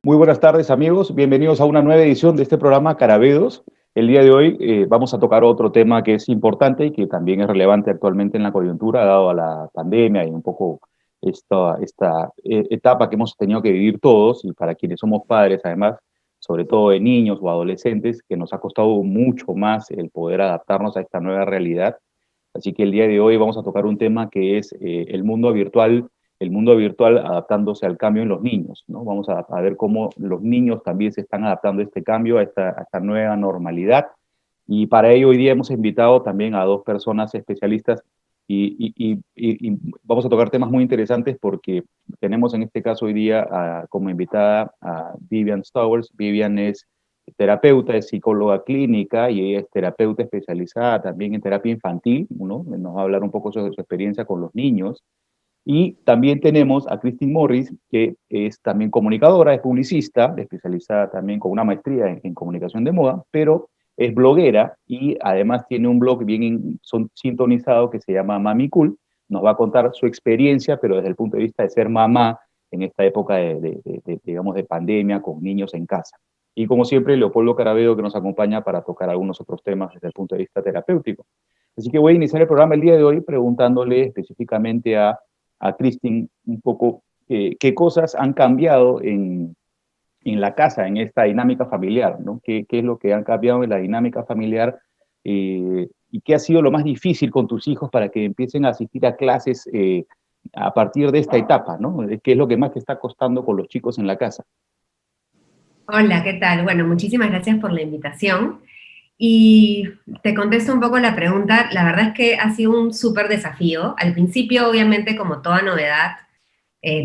Muy buenas tardes, amigos. Bienvenidos a una nueva edición de este programa Carabedos. El día de hoy vamos a tocar otro tema que es importante y que también es relevante actualmente en la coyuntura, dado a la pandemia y un poco esta etapa que hemos tenido que vivir todos, y para quienes somos padres, además, sobre todo de niños o adolescentes, que nos ha costado mucho más el poder adaptarnos a esta nueva realidad. Así que el día de hoy vamos a tocar un tema que es el mundo virtual adaptándose al cambio en los niños, ¿no? Vamos a ver cómo los niños también se están adaptando a este cambio, a esta nueva normalidad. Y para ello hoy día hemos invitado también a dos personas especialistas y vamos a tocar temas muy interesantes porque tenemos en este caso hoy día como invitada a Vivian Stowers. Vivian es terapeuta, es psicóloga clínica y ella es terapeuta especializada también en terapia infantil, ¿no? Nos va a hablar un poco sobre su experiencia con los niños. Y también tenemos a Christine Morris, que es también comunicadora, es publicista, especializada también con una maestría en comunicación de moda, pero es bloguera y además tiene un blog bien sintonizado que se llama Mami Cool. Nos va a contar su experiencia, pero desde el punto de vista de ser mamá en esta época digamos, de pandemia con niños en casa. Y como siempre, Leopoldo Carabedo, que nos acompaña para tocar algunos otros temas desde el punto de vista terapéutico. Así que voy a iniciar el programa el día de hoy preguntándole específicamente a Christine un poco qué cosas han cambiado en la casa, en esta dinámica familiar, ¿no? ¿Qué es lo que han cambiado en la dinámica familiar y qué ha sido lo más difícil con tus hijos para que empiecen a asistir a clases a partir de esta etapa, ¿no? ¿Qué es lo que más te está costando con los chicos en la casa? Hola, ¿qué tal? Bueno, muchísimas gracias por la invitación. Y te contesto un poco la pregunta. La verdad es que ha sido un súper desafío. Al principio, obviamente, como toda novedad,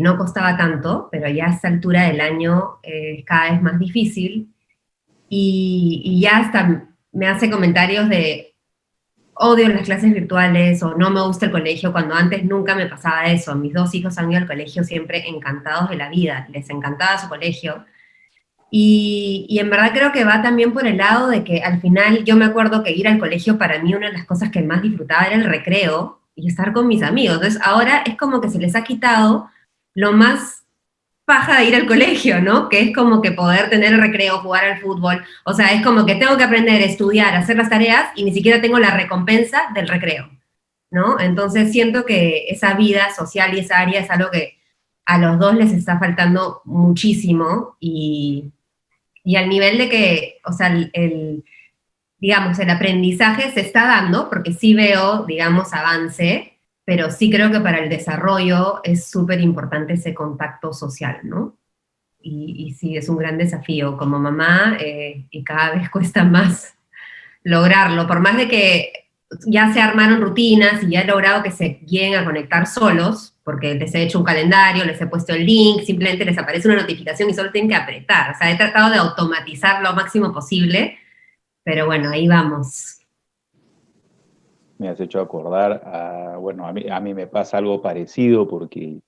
no costaba tanto, pero ya a esta altura del año es cada vez más difícil. Y ya hasta me hace comentarios de odio las clases virtuales o no me gusta el colegio, cuando antes nunca me pasaba eso. Mis dos hijos han ido al colegio siempre encantados de la vida, les encantaba su colegio. Y en verdad creo que va también por el lado de que al final yo me acuerdo que ir al colegio para mí una de las cosas que más disfrutaba era el recreo y estar con mis amigos. Entonces ahora es como que se les ha quitado lo más paja de ir al colegio, ¿no? Que es como que poder tener el recreo, jugar al fútbol. O sea, es como que tengo que aprender, estudiar, hacer las tareas y ni siquiera tengo la recompensa del recreo, ¿no? Entonces siento que esa vida social y esa área es algo que a los dos les está faltando muchísimo y al nivel de que, o sea, digamos, el aprendizaje se está dando, porque sí veo, digamos, avance, pero sí creo que para el desarrollo es súper importante ese contacto social, ¿no? Y sí, es un gran desafío como mamá y cada vez cuesta más lograrlo, por más de que ya se armaron rutinas y ya he logrado que se lleguen a conectar solos, porque les he hecho un calendario, les he puesto el link, simplemente les aparece una notificación y solo tienen que apretar. O sea, he tratado de automatizar lo máximo posible, pero bueno, ahí vamos. Me has hecho acordar, bueno, a mí me pasa algo parecido porque,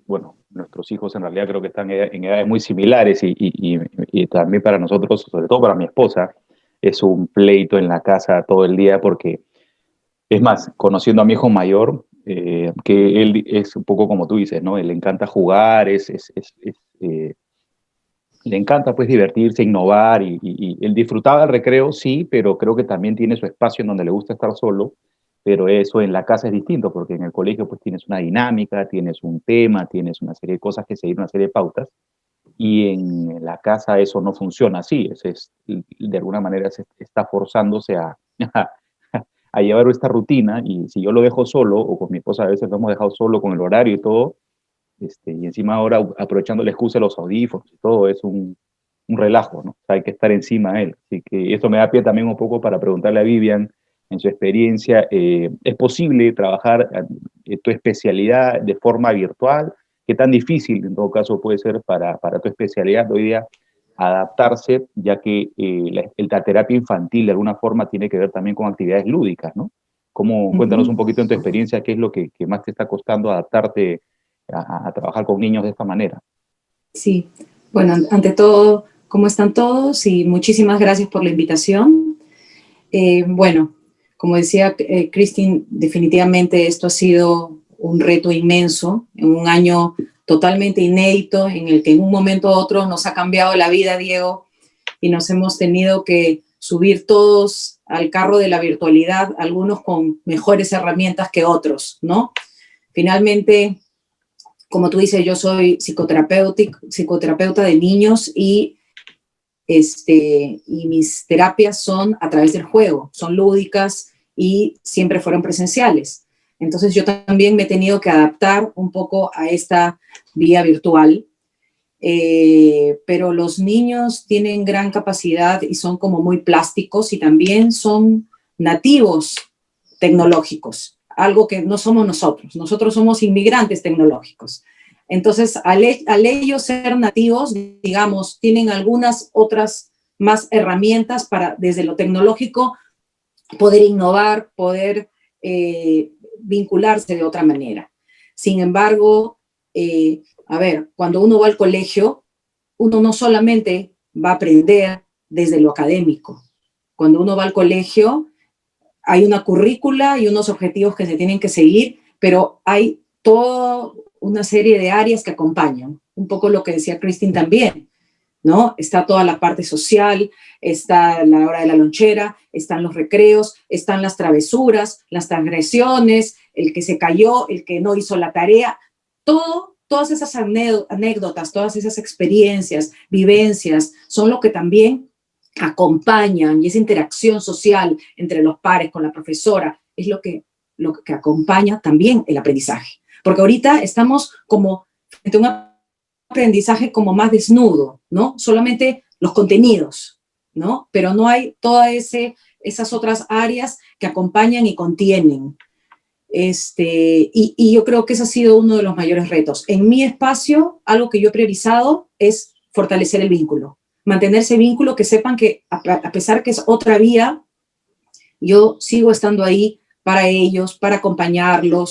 bueno, nuestros hijos en realidad creo que están en edades muy similares y también para nosotros, sobre todo para mi esposa, es un pleito en la casa todo el día porque, es más, conociendo a mi hijo mayor, que él es un poco como tú dices, ¿no? Él le encanta jugar, le encanta pues divertirse, innovar y él disfrutaba del recreo, sí, pero creo que también tiene su espacio en donde le gusta estar solo, pero eso en la casa es distinto porque en el colegio pues tienes una dinámica, tienes un tema, tienes una serie de cosas que seguir, una serie de pautas y en la casa eso no funciona así, de alguna manera se está forzándose a, a llevar esta rutina y si yo lo dejo solo o con mi esposa a veces lo hemos dejado solo con el horario y todo, y encima ahora aprovechando la excusa de los audífonos y todo, es un relajo, ¿no? O sea, hay que estar encima de él. Así que esto me da pie también un poco para preguntarle a Vivian, en su experiencia, ¿es posible trabajar tu especialidad de forma virtual? ¿Qué tan difícil en todo caso puede ser para tu especialidad de hoy día adaptarse, ya que la terapia infantil de alguna forma tiene que ver también con actividades lúdicas, ¿no? Cuéntanos un Ujú. poquito en tu experiencia, qué es lo que más te está costando adaptarte a trabajar con niños de esta manera. Sí, bueno, ante todo, ¿cómo están todos? Y muchísimas gracias por la invitación. Bueno, como decía Christine, definitivamente esto ha sido un reto inmenso, en un año totalmente inédito, en el que en un momento u otro nos ha cambiado la vida, Diego, y nos hemos tenido que subir todos al carro de la virtualidad, algunos con mejores herramientas que otros, ¿no? Finalmente, como tú dices, yo soy psicoterapeuta de niños y mis terapias son a través del juego, son lúdicas y siempre fueron presenciales. Entonces yo también me he tenido que adaptar un poco a esta vía virtual, pero los niños tienen gran capacidad y son como muy plásticos y también son nativos tecnológicos, algo que no somos nosotros. Nosotros somos inmigrantes tecnológicos. Entonces, al ellos ser nativos, digamos, tienen algunas otras más herramientas para, desde lo tecnológico, poder innovar, poder vincularse de otra manera. Sin embargo, a ver, cuando uno va al colegio, uno no solamente va a aprender desde lo académico. Cuando uno va al colegio, hay una currícula y unos objetivos que se tienen que seguir, pero hay toda una serie de áreas que acompañan. Un poco lo que decía Christine también, ¿no? Está toda la parte social, está la hora de la lonchera, están los recreos, están las travesuras, las transgresiones, el que se cayó, el que no hizo la tarea, todas esas anécdotas, todas esas experiencias, vivencias, son lo que también acompañan, y esa interacción social entre los pares con la profesora es lo que acompaña también el aprendizaje. Porque ahorita estamos como frente a un aprendizaje como más desnudo, ¿no? Solamente los contenidos, ¿no? Pero no hay todas esas otras áreas que acompañan y contienen. Y yo creo que ese ha sido uno de los mayores retos. En mi espacio, algo que yo he priorizado es fortalecer el vínculo, mantener ese vínculo, que sepan que a pesar que es otra vía, yo sigo estando ahí para ellos, para acompañarlos.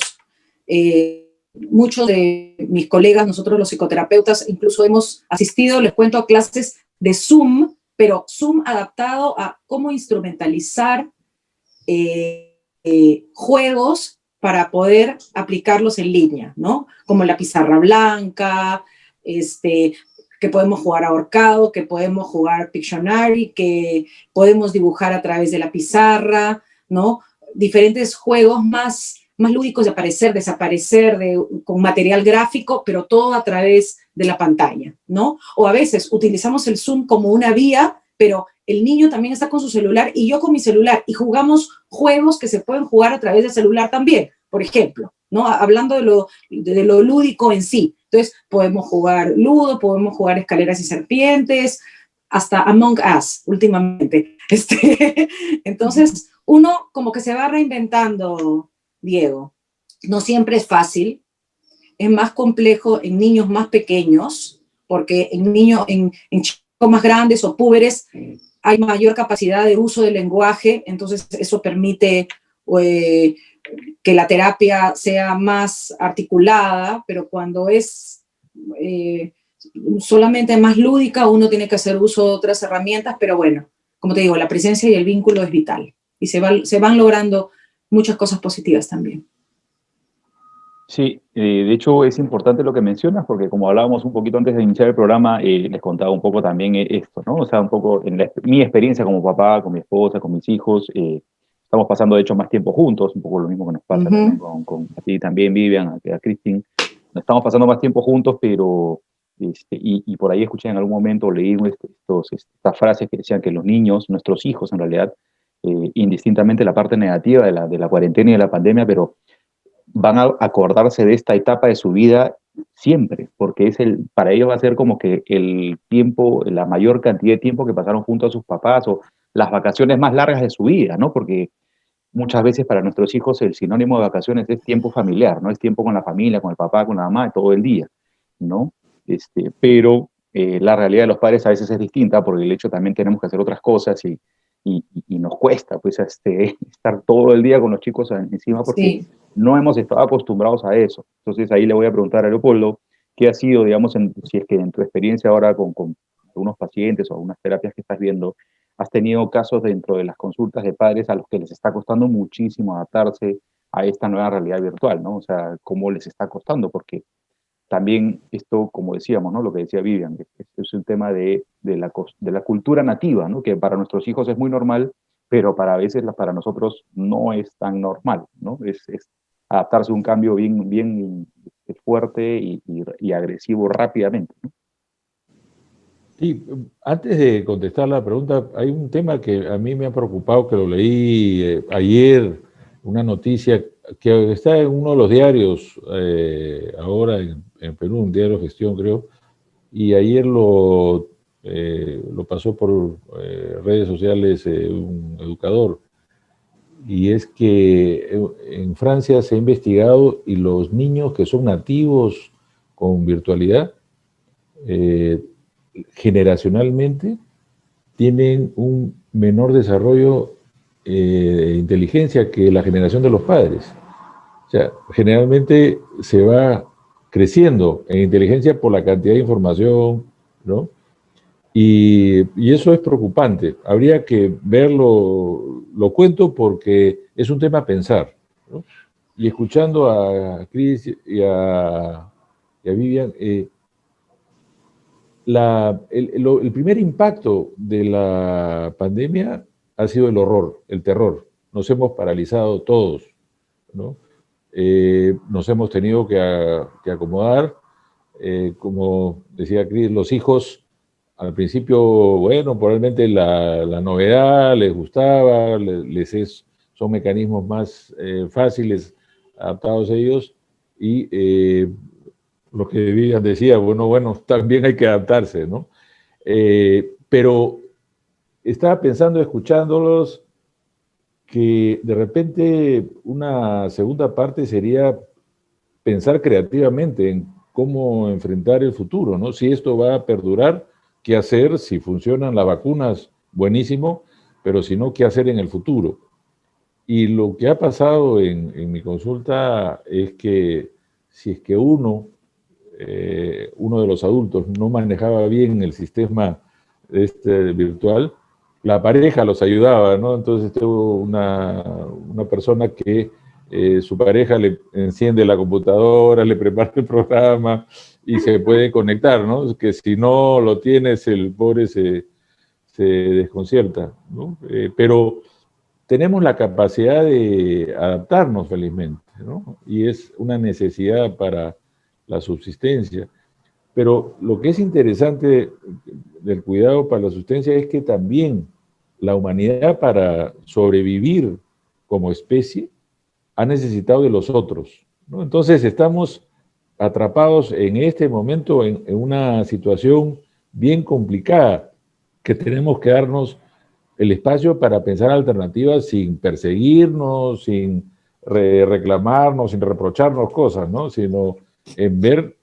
Muchos de mis colegas, nosotros los psicoterapeutas, incluso hemos asistido, les cuento, a clases de Zoom, pero Zoom adaptado a cómo instrumentalizar juegos para poder aplicarlos en línea, ¿no? Como la pizarra blanca, que podemos jugar ahorcado, que podemos jugar Pictionary, que podemos dibujar a través de la pizarra, ¿no? Diferentes juegos más lúdicos de aparecer, desaparecer, con material gráfico, pero todo a través de la pantalla, ¿no? O a veces utilizamos el Zoom como una vía, pero el niño también está con su celular y yo con mi celular, y jugamos juegos que se pueden jugar a través del celular también, por ejemplo, ¿no? Hablando de lo lúdico en sí. Entonces, podemos jugar Ludo, podemos jugar Escaleras y Serpientes, hasta Among Us, últimamente. Entonces, uno como que se va reinventando, Diego. No siempre es fácil, es más complejo en niños más pequeños, porque en chicos más grandes o púberes hay mayor capacidad de uso del lenguaje, entonces eso permite que la terapia sea más articulada, pero cuando es solamente más lúdica, uno tiene que hacer uso de otras herramientas, pero bueno, como te digo, la presencia y el vínculo es vital, y se van logrando muchas cosas positivas también. Sí, de hecho es importante lo que mencionas, porque como hablábamos un poquito antes de iniciar el programa, les contaba un poco también esto, ¿no? O sea, un poco en mi experiencia como papá, con mi esposa, con mis hijos, estamos pasando de hecho más tiempo juntos, un poco lo mismo que nos pasa también con a ti también, Vivian, a Christine. Nos estamos pasando más tiempo juntos, pero, y por ahí escuché en algún momento, leí estas frases que decían que los niños, nuestros hijos en realidad, indistintamente la parte negativa de la cuarentena y de la pandemia, pero van a acordarse de esta etapa de su vida siempre, porque para ellos va a ser como que el tiempo, la mayor cantidad de tiempo que pasaron junto a sus papás, o las vacaciones más largas de su vida, ¿no? Porque muchas veces para nuestros hijos el sinónimo de vacaciones es tiempo familiar, ¿no? Es tiempo con la familia, con el papá, con la mamá, todo el día, ¿no? Pero la realidad de los padres a veces es distinta, porque el hecho también tenemos que hacer otras cosas y nos cuesta, pues, estar todo el día con los chicos encima, porque Sí. no hemos estado acostumbrados a eso. Entonces ahí le voy a preguntar a Leopoldo, ¿qué ha sido, digamos, si es que en tu experiencia ahora con algunos pacientes o algunas terapias que estás viendo, has tenido casos dentro de las consultas de padres a los que les está costando muchísimo adaptarse a esta nueva realidad virtual, ¿no? O sea, ¿cómo les está costando? Porque también esto, como decíamos, ¿no? Lo que decía Vivian, es un tema de la cultura nativa, ¿no? Que para nuestros hijos es muy normal, pero para a veces para nosotros no es tan normal, ¿no? Es adaptarse a un cambio bien fuerte y agresivo rápidamente, ¿no? Sí, antes de contestar la pregunta, hay un tema que a mí me ha preocupado, que lo leí ayer, una noticia que está en uno de los diarios ahora en Perú, un diario de gestión creo, y ayer lo pasó por redes sociales un educador, y es que en Francia se ha investigado y los niños que son nativos con virtualidad, eh, generacionalmente tienen un menor desarrollo de inteligencia que la generación de los padres. O sea, generalmente se va creciendo en inteligencia por la cantidad de información, ¿no? Y eso es preocupante. Habría que verlo, lo cuento porque es un tema a pensar, ¿no? Y escuchando a Cris y a Vivian, el primer impacto de la pandemia ha sido el horror, el terror. Nos hemos paralizado todos, ¿no? Nos hemos tenido que acomodar. Como decía Cris, los hijos al principio, bueno, probablemente la novedad les gustaba, son mecanismos más fáciles adaptados a ellos, y lo que Vivian decía, bueno, también hay que adaptarse, ¿no? Pero estaba pensando, escuchándolos, que de repente una segunda parte sería pensar creativamente en cómo enfrentar el futuro, ¿no? Si esto va a perdurar, qué hacer, si funcionan las vacunas, buenísimo, pero si no, qué hacer en el futuro. Y lo que ha pasado en mi consulta es que si es que uno de los adultos no manejaba bien el sistema virtual, la pareja los ayudaba, ¿no? Entonces tuvo una persona que su pareja le enciende la computadora, le prepara el programa y se puede conectar, ¿no? Que si no lo tienes, el pobre se desconcierta, ¿no? Pero tenemos la capacidad de adaptarnos felizmente, ¿no? Y es una necesidad para la subsistencia. Pero lo que es interesante del cuidado para la subsistencia es que también la humanidad, para sobrevivir como especie, ha necesitado de los otros, ¿no? Entonces estamos atrapados en este momento en una situación bien complicada, que tenemos que darnos el espacio para pensar alternativas sin perseguirnos, sin reclamarnos, sin reprocharnos cosas, ¿no? Sino en ver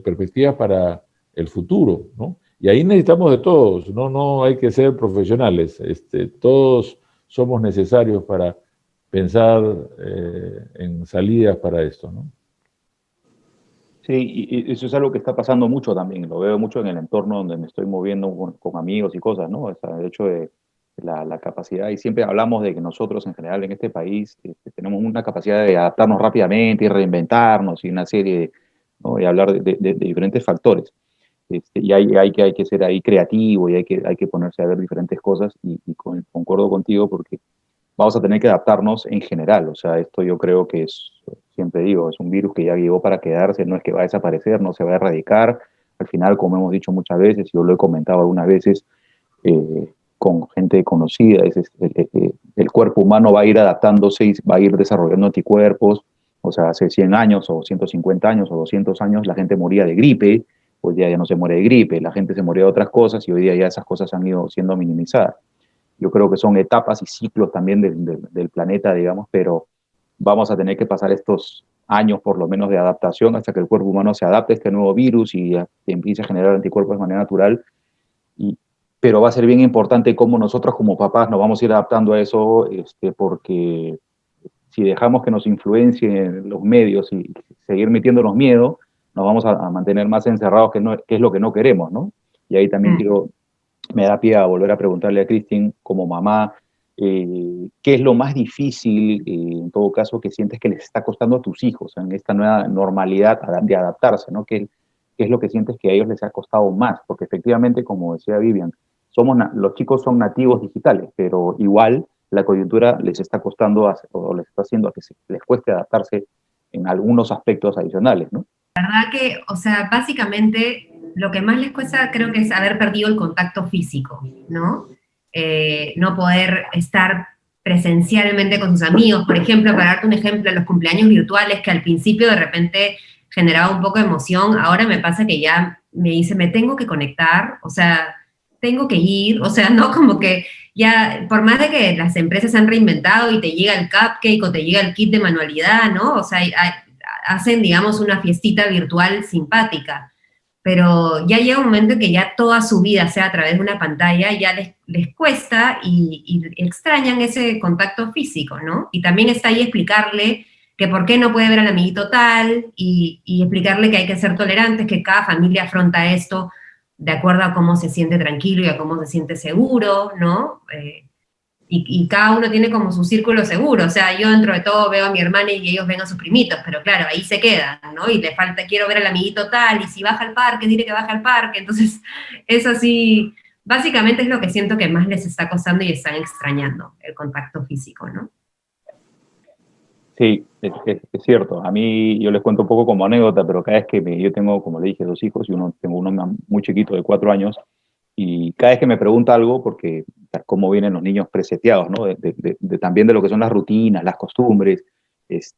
perspectivas para el futuro, ¿no? Y ahí necesitamos de todos, no hay que ser profesionales, todos somos necesarios para pensar en salidas para esto, ¿no? Sí, y eso es algo que está pasando mucho también, lo veo mucho en el entorno donde me estoy moviendo con amigos y cosas, ¿no? O sea, el hecho de la capacidad, y siempre hablamos de que nosotros en general en este país tenemos una capacidad de adaptarnos rápidamente y reinventarnos y una serie de, ¿no? Y hablar de diferentes factores. Y hay que ser ahí creativo y hay que ponerse a ver diferentes cosas y concuerdo contigo porque vamos a tener que adaptarnos en general. O sea, esto yo creo que es, siempre digo, es un virus que ya llegó para quedarse, no es que va a desaparecer, no se va a erradicar. Al final, como hemos dicho muchas veces, yo lo he comentado algunas veces con gente conocida, el cuerpo humano va a ir adaptándose y va a ir desarrollando anticuerpos. O sea, hace 100 años o 150 años o 200 años la gente moría de gripe, hoy día ya no se muere de gripe, la gente se moría de otras cosas y hoy día ya esas cosas han ido siendo minimizadas. Yo creo que son etapas y ciclos también del planeta, digamos, pero vamos a tener que pasar estos años por lo menos de adaptación hasta que el cuerpo humano se adapte a este nuevo virus y empiece a generar anticuerpos de manera natural. Y, pero va a ser bien importante cómo nosotros como papás nos vamos a ir adaptando a eso, porque si dejamos que nos influencien los medios y seguir metiéndonos miedo, nos vamos a mantener más encerrados, que es lo que no queremos, ¿no? Y ahí también quiero me da pie a volver a preguntarle a Christine, como mamá, ¿qué es lo más difícil, en todo caso, que sientes que les está costando a tus hijos en esta nueva normalidad de adaptarse, ¿no? ¿Qué es lo que sientes que a ellos les ha costado más? Porque efectivamente, como decía Vivian, los chicos son nativos digitales, pero igual la coyuntura les está costando o les está haciendo a que les cueste adaptarse en algunos aspectos adicionales, ¿no? verdad que, o sea, básicamente lo que más les cuesta creo que es haber perdido el contacto físico, ¿no? No poder estar presencialmente con sus amigos, por ejemplo, para darte un ejemplo, los cumpleaños virtuales que al principio de repente generaba un poco de emoción, ahora me pasa que ya me dice, me tengo que conectar, o sea, tengo que ir, o sea, no como que ya, por más de que las empresas se han reinventado y te llega el cupcake o te llega el kit de manualidad, ¿no? O sea, hacen, digamos, una fiestita virtual simpática, pero ya llega un momento en que ya toda su vida sea a través de una pantalla, ya les cuesta y extrañan ese contacto físico, ¿no? Y también está ahí explicarle que por qué no puede ver al amiguito tal y explicarle que hay que ser tolerantes, que cada familia afronta esto de acuerdo a cómo se siente tranquilo y a cómo se siente seguro, ¿no? Y cada uno tiene como su círculo seguro, o sea, yo dentro de todo veo a mi hermana y ellos ven a sus primitos, pero claro, ahí se quedan, ¿no? Y le falta, quiero ver al amiguito tal, y si baja al parque, dile que baja al parque, entonces, eso sí, básicamente es lo que siento que más les está costando y están extrañando, el contacto físico, ¿no? Sí, es cierto. A mí, yo les cuento un poco como anécdota, pero cada vez que yo tengo, como le dije, 2 hijos y tengo uno muy chiquito de 4 años, y cada vez que me pregunta algo, porque cómo vienen los niños preseteados, ¿no? También de lo que son las rutinas, las costumbres.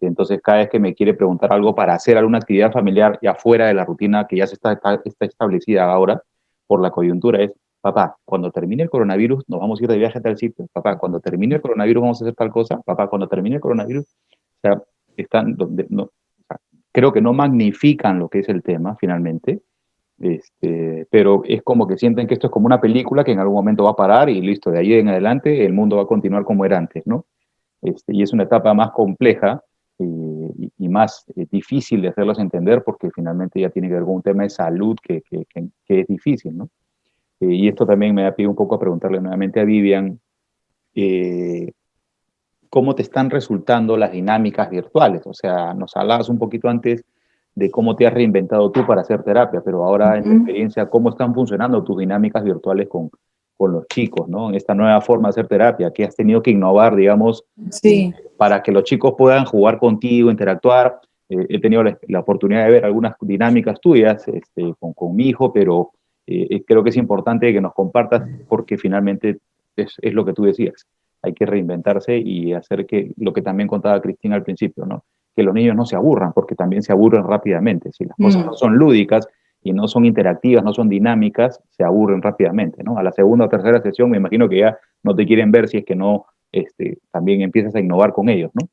Entonces, cada vez que me quiere preguntar algo para hacer alguna actividad familiar ya fuera de la rutina que ya está establecida ahora por la coyuntura, es, papá, cuando termine el coronavirus nos vamos a ir de viaje a tal sitio. Papá, cuando termine el coronavirus vamos a hacer tal cosa. Papá, cuando termine el coronavirus, o sea, o sea, creo que no magnifican lo que es el tema finalmente, pero es como que sienten que esto es como una película que en algún momento va a parar y listo, de ahí en adelante el mundo va a continuar como era antes, ¿no? Y es una etapa más compleja y más difícil de hacerlos entender porque finalmente ya tiene que ver con un tema de salud que es difícil, ¿no? Y esto también me da pie un poco a preguntarle nuevamente a Vivian, eh, ¿cómo te están resultando las dinámicas virtuales? O sea, nos hablabas un poquito antes de cómo te has reinventado tú para hacer terapia, pero ahora en tu experiencia, ¿cómo están funcionando tus dinámicas virtuales con los chicos, ¿no? En esta nueva forma de hacer terapia, que has tenido que innovar, digamos, Sí. para que los chicos puedan jugar contigo, interactuar. He tenido la oportunidad de ver algunas dinámicas tuyas con mi hijo, pero creo que es importante que nos compartas porque finalmente es lo que tú decías. Hay que reinventarse y hacer que lo que también contaba Cristina al principio, ¿no? Que los niños no se aburran, porque también se aburren rápidamente. Si las cosas no son lúdicas y no son interactivas, no son dinámicas, se aburren rápidamente, ¿no? A la segunda o tercera sesión me imagino que ya no te quieren ver si es que no también empiezas a innovar con ellos, ¿no?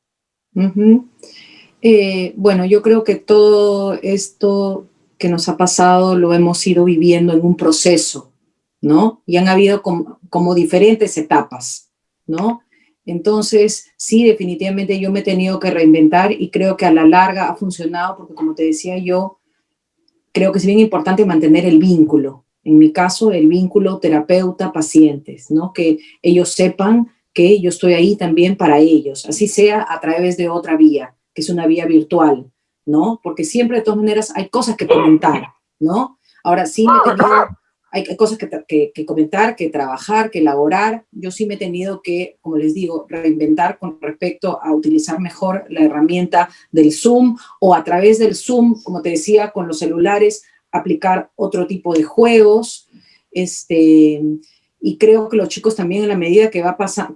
Bueno, yo creo que todo esto que nos ha pasado lo hemos ido viviendo en un proceso, ¿no? Y han habido como diferentes etapas, ¿no? Entonces, sí, definitivamente yo me he tenido que reinventar y creo que a la larga ha funcionado porque, como te decía yo, creo que es bien importante mantener el vínculo. En mi caso, el vínculo terapeuta-pacientes, ¿no? Que ellos sepan que yo estoy ahí también para ellos, así sea a través de otra vía, que es una vía virtual, ¿no? Porque siempre, de todas maneras, hay cosas que comentar, ¿no? Ahora sí me he tenido, hay cosas que comentar, que trabajar, que elaborar. Yo sí me he tenido que, como les digo, reinventar con respecto a utilizar mejor la herramienta del Zoom o a través del Zoom, como te decía, con los celulares, aplicar otro tipo de juegos. Y creo que los chicos también, en la medida que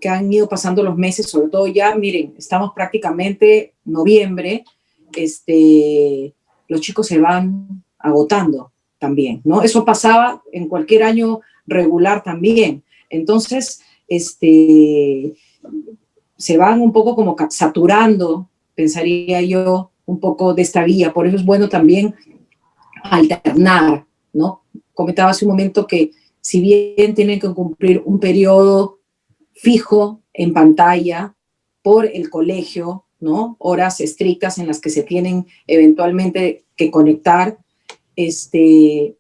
han ido pasando los meses, sobre todo ya, miren, estamos prácticamente noviembre, los chicos se van agotando también, ¿no? Eso pasaba en cualquier año regular también. Entonces, se van un poco como saturando, pensaría yo, un poco de esta vía. Por eso es bueno también alternar, ¿no? Comentaba hace un momento que si bien tienen que cumplir un periodo fijo en pantalla por el colegio, ¿no? Horas estrictas en las que se tienen eventualmente que conectar,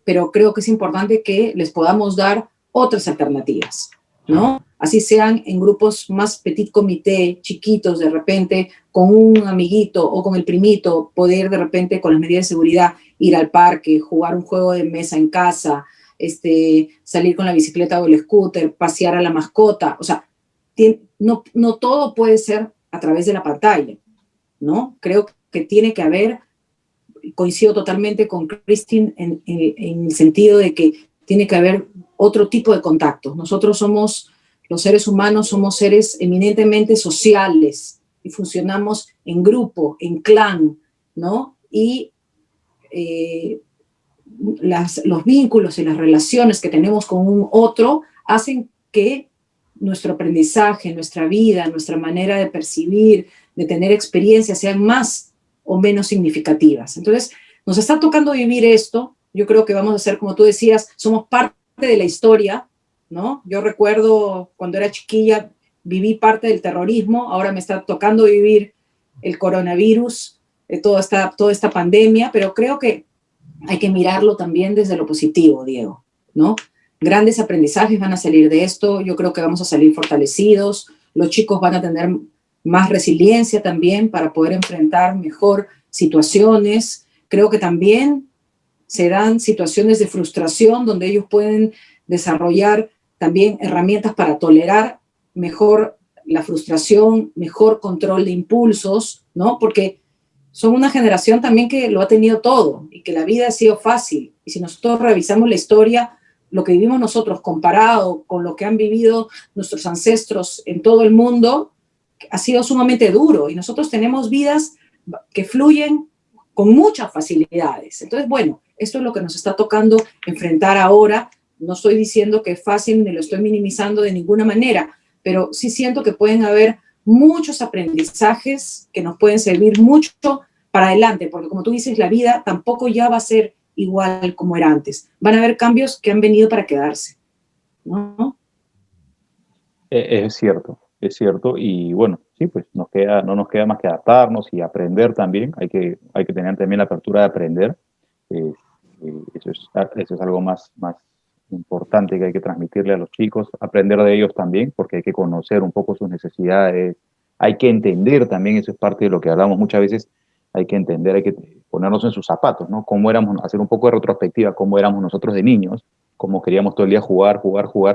pero creo que es importante que les podamos dar otras alternativas, ¿no? así sean en grupos más petit comité, chiquitos de repente, con un amiguito o con el primito, poder de repente con las medidas de seguridad ir al parque, jugar un juego de mesa en casa, salir con la bicicleta o el scooter, pasear a la mascota. O sea, no todo puede ser a través de la pantalla, ¿no? Creo que tiene que haber, coincido totalmente con Christine en el sentido de que tiene que haber otro tipo de contactos. Nosotros somos, los seres humanos, somos seres eminentemente sociales y funcionamos en grupo, en clan, ¿no? Y los vínculos y las relaciones que tenemos con un otro hacen que nuestro aprendizaje, nuestra vida, nuestra manera de percibir, de tener experiencias sean más o menos significativas. Entonces, nos está tocando vivir esto. Yo creo que vamos a ser, como tú decías, somos parte de la historia, ¿no? Yo recuerdo cuando era chiquilla, viví parte del terrorismo, ahora me está tocando vivir el coronavirus, toda esta pandemia, pero creo que hay que mirarlo también desde lo positivo, Diego, ¿no? Grandes aprendizajes van a salir de esto, yo creo que vamos a salir fortalecidos, los chicos van a tener más resiliencia también para poder enfrentar mejor situaciones. Creo que también se dan situaciones de frustración donde ellos pueden desarrollar también herramientas para tolerar mejor la frustración, mejor control de impulsos, ¿no? Porque son una generación también que lo ha tenido todo y que la vida ha sido fácil. Y si nosotros revisamos la historia, lo que vivimos nosotros comparado con lo que han vivido nuestros ancestros en todo el mundo, ha sido sumamente duro. Y nosotros tenemos vidas que fluyen con muchas facilidades. Entonces, bueno, esto es lo que nos está tocando enfrentar ahora. No estoy diciendo que es fácil, ni lo estoy minimizando de ninguna manera, pero sí siento que pueden haber muchos aprendizajes que nos pueden servir mucho para adelante, porque como tú dices, la vida tampoco ya va a ser igual como era antes. Van a haber cambios que han venido para quedarse, ¿no? Es cierto, y bueno, sí, pues no nos queda más que adaptarnos y aprender también, hay que tener también la apertura de aprender, eso es algo más importante que hay que transmitirle a los chicos, aprender de ellos también, porque hay que conocer un poco sus necesidades, hay que entender también, eso es parte de lo que hablamos muchas veces, hay que entender, hay que ponernos en sus zapatos, ¿no? Cómo éramos, hacer un poco de retrospectiva, cómo éramos nosotros de niños, cómo queríamos todo el día jugar,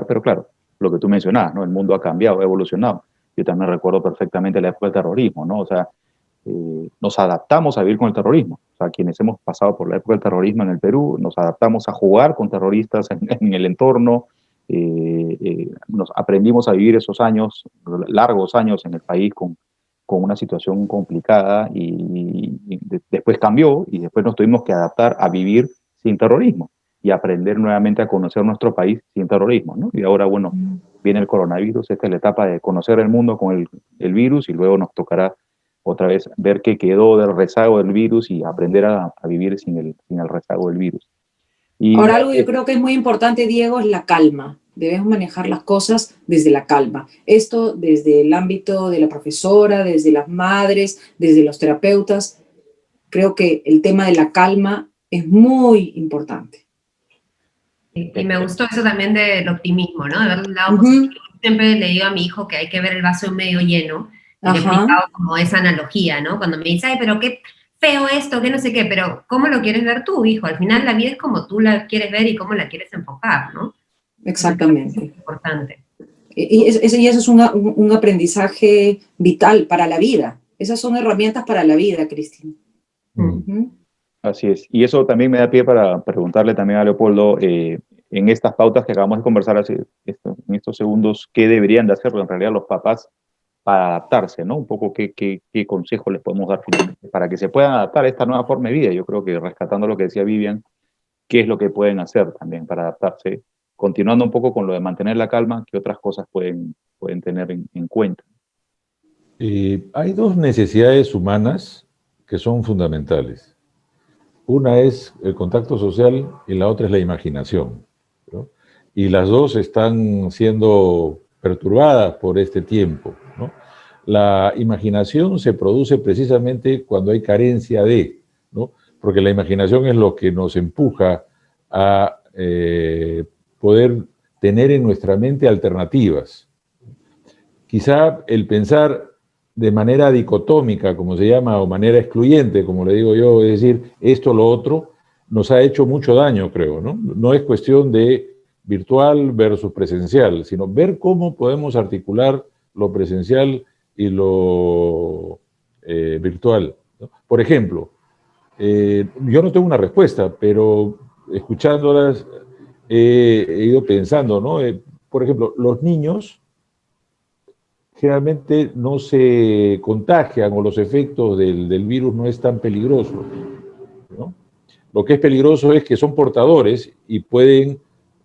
pero claro, lo que tú mencionabas, ¿no? El mundo ha cambiado, ha evolucionado. Yo también recuerdo perfectamente la época del terrorismo, ¿no? O sea, nos adaptamos a vivir con el terrorismo. O sea, quienes hemos pasado por la época del terrorismo en el Perú, nos adaptamos a jugar con terroristas en el entorno, nos aprendimos a vivir esos años, largos años en el país con una situación complicada después cambió y después nos tuvimos que adaptar a vivir sin terrorismo y aprender nuevamente a conocer nuestro país sin terrorismo, ¿no? Y ahora, bueno, viene el coronavirus, esta es la etapa de conocer el mundo con el virus y luego nos tocará otra vez ver qué quedó del rezago del virus y aprender a vivir sin el rezago del virus. Ahora, algo yo creo que es muy importante, Diego, es la calma. Debemos manejar las cosas desde la calma. Esto desde el ámbito de la profesora, desde las madres, desde los terapeutas. Creo que el tema de la calma es muy importante. Y me gustó eso también del optimismo, ¿no? De ver el lado positivo. Siempre le digo a mi hijo que hay que ver el vaso medio lleno. Y le he explicado como esa analogía, ¿no? Cuando me dice, ay, pero qué feo esto, que no sé qué, pero ¿cómo lo quieres ver tú, hijo? Al final la vida es como tú la quieres ver y cómo la quieres enfocar, ¿no? Exactamente. Es importante. Y eso es un aprendizaje vital para la vida. Esas son herramientas para la vida, Cristina. Así es. Y eso también me da pie para preguntarle también a Leopoldo, en estas pautas que acabamos de conversar en estos segundos, ¿qué deberían de hacer en realidad los papás para adaptarse, ¿no? Un poco qué consejo les podemos dar finalmente para que se puedan adaptar a esta nueva forma de vida. Yo creo que rescatando lo que decía Vivian, ¿qué es lo que pueden hacer también para adaptarse? Continuando un poco con lo de mantener la calma, ¿qué otras cosas pueden tener en cuenta? Hay dos necesidades humanas que son fundamentales. Una es el contacto social y la otra es la imaginación, ¿no? Y las dos están siendo perturbadas por este tiempo, ¿no? La imaginación se produce precisamente cuando hay carencia de, ¿no? Porque la imaginación es lo que nos empuja a poder tener en nuestra mente alternativas, quizá el pensar de manera dicotómica, como se llama, o manera excluyente, como le digo yo, es decir, esto o lo otro, nos ha hecho mucho daño, creo, ¿no? No es cuestión de virtual versus presencial, sino ver cómo podemos articular lo presencial y lo virtual, ¿no? Por ejemplo, yo no tengo una respuesta, pero escuchándolas he ido pensando, ¿no? Por ejemplo, los niños generalmente no se contagian o los efectos del virus no es tan peligroso, ¿no? Lo que es peligroso es que son portadores y pueden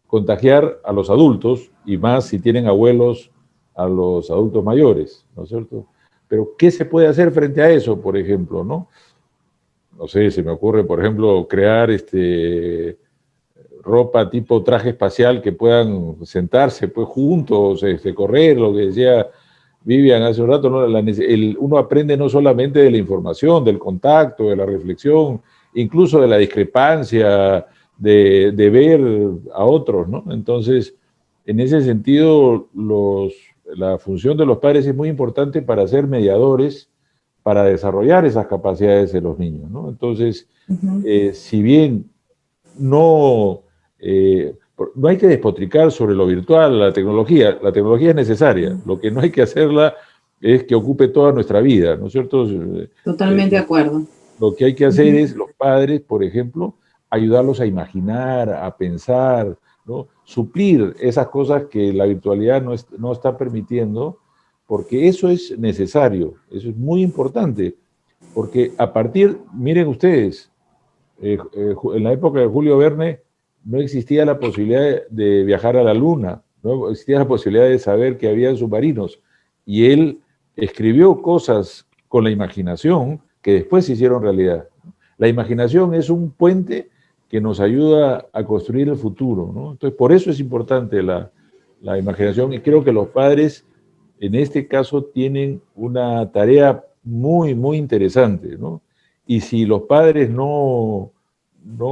contagiar a los adultos, y más si tienen abuelos, a los adultos mayores, ¿no es cierto? Pero, ¿qué se puede hacer frente a eso, por ejemplo, no? No sé, se me ocurre, por ejemplo, crear ropa tipo traje espacial que puedan sentarse pues, juntos, correr, lo que decía Vivian hace un rato, ¿no? Uno aprende no solamente de la información, del contacto, de la reflexión, incluso de la discrepancia, de ver a otros, ¿no? Entonces, en ese sentido, la función de los padres es muy importante para ser mediadores, para desarrollar esas capacidades de los niños, ¿no? Entonces, si bien no, no hay que despotricar sobre lo virtual, la tecnología es necesaria, lo que no hay que hacerla es que ocupe toda nuestra vida, ¿no es cierto? Totalmente de acuerdo. Lo que hay que hacer es, los padres, por ejemplo, ayudarlos a imaginar, a pensar, ¿no? Suplir esas cosas que la virtualidad no está permitiendo, porque eso es necesario, eso es muy importante, porque miren ustedes, en la época de Julio Verne no existía la posibilidad de viajar a la Luna, no existía la posibilidad de saber que había submarinos, y él escribió cosas con la imaginación que después se hicieron realidad. La imaginación es un puente que nos ayuda a construir el futuro, ¿no? Entonces, por eso es importante la imaginación, y creo que los padres, en este caso, tienen una tarea muy, muy interesante, ¿no? Y si los padres no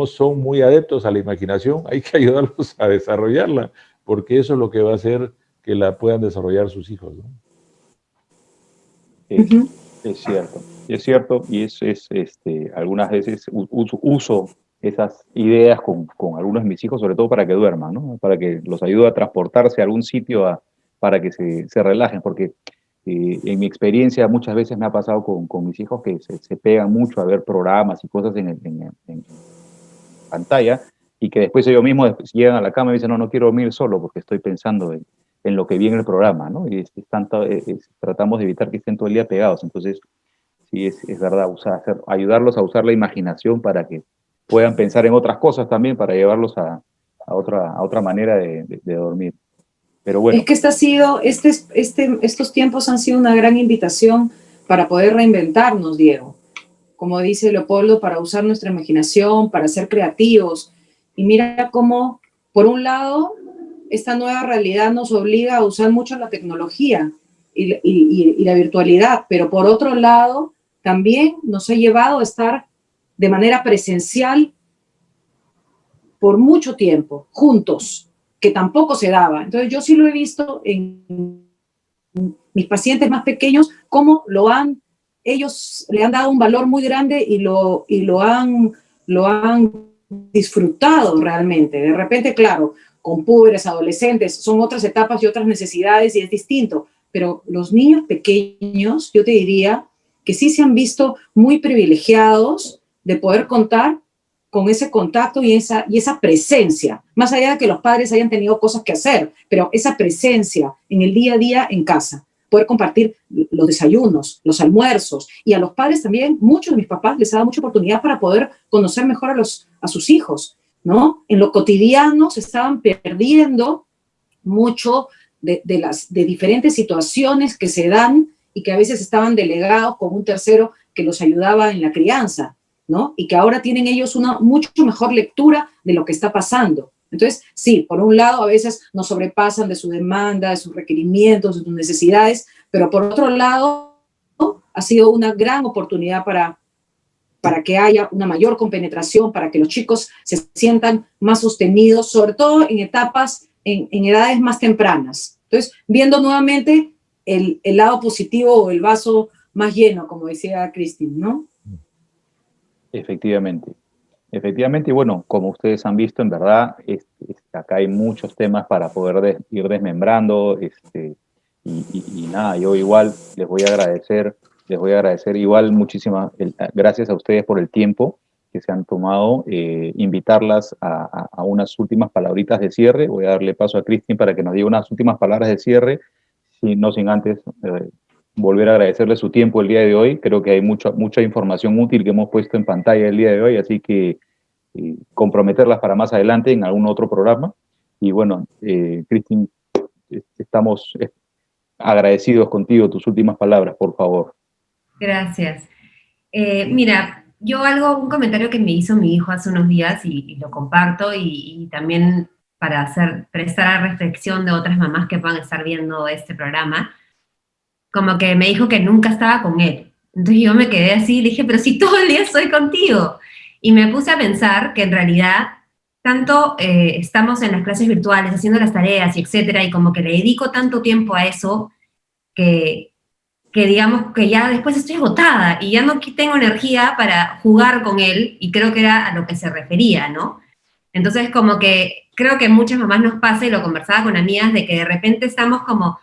son muy adeptos a la imaginación, hay que ayudarlos a desarrollarla, porque eso es lo que va a hacer que la puedan desarrollar sus hijos, ¿no? Es cierto, y algunas veces uso esas ideas con algunos de mis hijos, sobre todo para que duerman, ¿no? Para que los ayude a transportarse a algún sitio para que se relajen, porque en mi experiencia muchas veces me ha pasado con mis hijos que se pegan mucho a ver programas y cosas en pantalla, y que después ellos mismos llegan a la cama y dicen, no quiero dormir solo porque estoy pensando en lo que viene el programa, ¿no? Y tratamos de evitar que estén todo el día pegados. Entonces, sí, es verdad, ayudarlos a usar la imaginación para que puedan pensar en otras cosas también, para llevarlos a otra manera de dormir. Pero bueno. Es que estos tiempos han sido una gran invitación para poder reinventarnos, Diego. Como dice Leopoldo, para usar nuestra imaginación, para ser creativos. Y mira cómo, por un lado, esta nueva realidad nos obliga a usar mucho la tecnología y la virtualidad, pero por otro lado, también nos ha llevado a estar de manera presencial por mucho tiempo, juntos, que tampoco se daba. Entonces yo sí lo he visto en mis pacientes más pequeños, cómo ellos le han dado un valor muy grande y lo han disfrutado realmente. De repente, claro, con púberes, adolescentes, son otras etapas y otras necesidades y es distinto, pero los niños pequeños, yo te diría que sí se han visto muy privilegiados de poder contar con ese contacto y esa presencia, más allá de que los padres hayan tenido cosas que hacer, pero esa presencia en el día a día en casa, poder compartir los desayunos, los almuerzos, y a los padres también, muchos de mis papás les ha dado mucha oportunidad para poder conocer mejor a sus hijos, ¿no? En lo cotidiano se estaban perdiendo mucho de diferentes situaciones que se dan y que a veces estaban delegados con un tercero que los ayudaba en la crianza, ¿no? Y que ahora tienen ellos una mucho mejor lectura de lo que está pasando. Entonces, sí, por un lado a veces nos sobrepasan de su demanda, de sus requerimientos, de sus necesidades, pero por otro lado ha sido una gran oportunidad para que haya una mayor compenetración, para que los chicos se sientan más sostenidos, sobre todo en etapas, en edades más tempranas. Entonces, viendo nuevamente el lado positivo o el vaso más lleno, como decía Cristina, ¿no? Efectivamente. Efectivamente, y bueno, como ustedes han visto, en verdad, acá hay muchos temas para poder ir desmembrando, y nada, yo igual les voy a agradecer igual muchísimas, gracias a ustedes por el tiempo que se han tomado, invitarlas a unas últimas palabritas de cierre. Voy a darle paso a Cristina para que nos diga unas últimas palabras de cierre, no sin antes volver a agradecerle su tiempo el día de hoy. Creo que hay mucha información útil que hemos puesto en pantalla el día de hoy, así que comprometerlas para más adelante en algún otro programa. Y bueno, Cristina, estamos agradecidos contigo. Tus últimas palabras, por favor. Gracias. Mira, un comentario que me hizo mi hijo hace unos días y lo comparto y también para prestar a reflexión de otras mamás que puedan estar viendo este programa, como que me dijo que nunca estaba con él. Entonces yo me quedé así y dije, pero si todo el día estoy contigo. Y me puse a pensar que en realidad tanto estamos en las clases virtuales haciendo las tareas y etcétera, y como que le dedico tanto tiempo a eso que digamos que ya después estoy agotada y ya no tengo energía para jugar con él, y creo que era a lo que se refería, ¿no? Entonces como que creo que muchas mamás nos pasa, y lo conversaba con amigas, de que de repente estamos como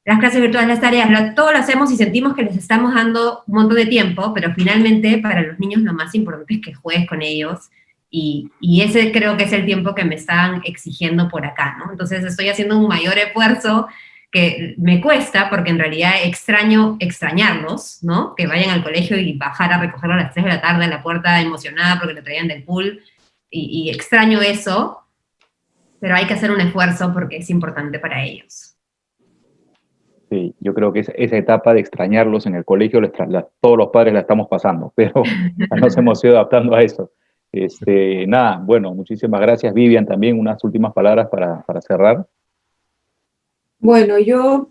las clases virtuales, las tareas, todo lo hacemos y sentimos que les estamos dando un montón de tiempo, pero finalmente para los niños lo más importante es que juegues con ellos, y ese creo que es el tiempo que me están exigiendo por acá, ¿no? Entonces estoy haciendo un mayor esfuerzo que me cuesta, porque en realidad extrañarlos, ¿no? Que vayan al colegio y bajar a recogerlo a las 3 de la tarde en la puerta emocionada porque lo traían del pool, y extraño eso, pero hay que hacer un esfuerzo porque es importante para ellos. Sí, yo creo que esa etapa de extrañarlos en el colegio, todos los padres la estamos pasando, pero nos hemos ido adaptando a eso. Nada, bueno, muchísimas gracias. Vivian, también unas últimas palabras para cerrar. Bueno, yo,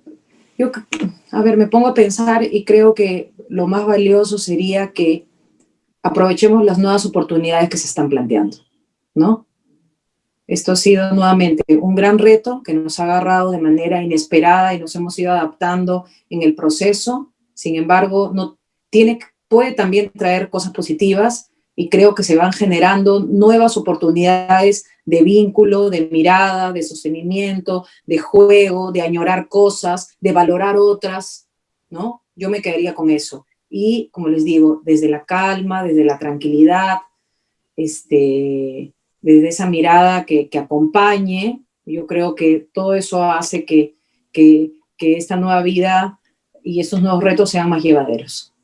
a ver, me pongo a pensar y creo que lo más valioso sería que aprovechemos las nuevas oportunidades que se están planteando, ¿no? Esto ha sido nuevamente un gran reto que nos ha agarrado de manera inesperada y nos hemos ido adaptando en el proceso. Sin embargo, puede también traer cosas positivas, y creo que se van generando nuevas oportunidades de vínculo, de mirada, de sostenimiento, de juego, de añorar cosas, de valorar otras, ¿no? Yo me quedaría con eso. Y, como les digo, desde la calma, desde la tranquilidad, desde esa mirada que acompañe, yo creo que todo eso hace que esta nueva vida y estos nuevos retos sean más llevaderos.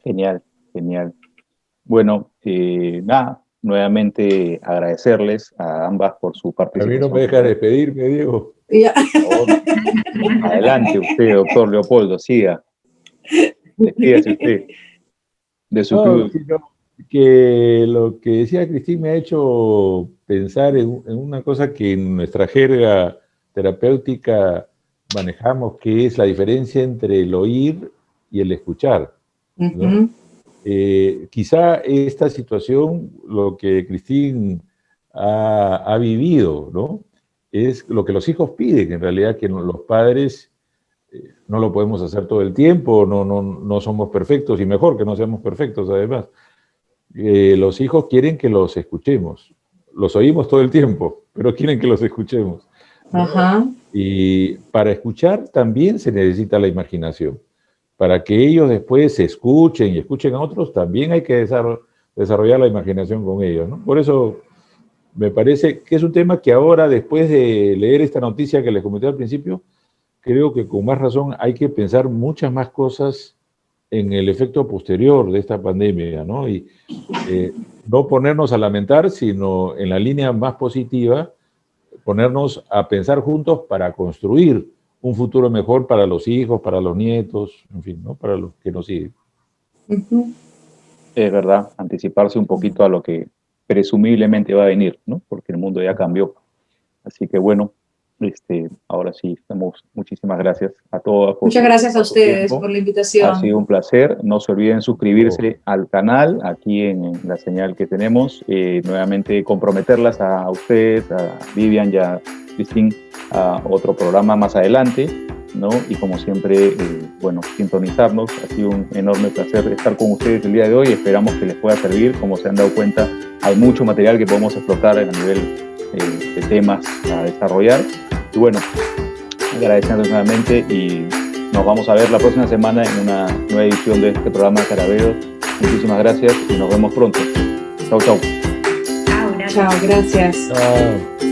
Genial, genial. Bueno, nada, nuevamente agradecerles a ambas por su A participación. mí no me deja despedirme, Diego. Ya. Adelante usted, doctor Leopoldo, siga. Despídase usted de su club. Sino que lo que decía Cristina me ha hecho pensar en una cosa que en nuestra jerga terapéutica manejamos, que es la diferencia entre el oír y el escuchar, ¿no? Quizá esta situación, lo que Cristina ha vivido, ¿no? Es lo que los hijos piden, en realidad, que los padres no lo podemos hacer todo el tiempo, no somos perfectos, y mejor que no seamos perfectos, además. Los hijos quieren que los escuchemos. Los oímos todo el tiempo, pero quieren que los escuchemos, ¿no? Ajá. Y para escuchar también se necesita la imaginación. Para que ellos después se escuchen y escuchen a otros, también hay que desarrollar la imaginación con ellos, ¿no? Por eso me parece que es un tema que ahora, después de leer esta noticia que les comenté al principio, creo que con más razón hay que pensar muchas más cosas en el efecto posterior de esta pandemia, ¿no? Y no ponernos a lamentar, sino en la línea más positiva, ponernos a pensar juntos para construir un futuro mejor para los hijos, para los nietos, en fin, ¿no? Para los que nos siguen. Es verdad, anticiparse un poquito a lo que presumiblemente va a venir, ¿no? Porque el mundo ya cambió. Así que bueno, ahora sí, muchísimas gracias a todos. Muchas gracias a ustedes por la invitación. Ha sido un placer. No se olviden suscribirse al canal, aquí en la señal que tenemos. Nuevamente comprometerlas a ustedes, a Vivian y a Cristina, a otro programa más adelante. ¿no? Y como siempre, bueno, sintonizarnos. Ha sido un enorme placer estar con ustedes el día de hoy. Esperamos que les pueda servir. Como se han dado cuenta, hay mucho material que podemos explotar a nivel de temas a desarrollar. Y bueno, agradeciendo nuevamente y nos vamos a ver la próxima semana en una nueva edición de este programa Carabedos. Muchísimas gracias y nos vemos pronto. Chau, chau. Chao, gracias. Chao, gracias. Chao.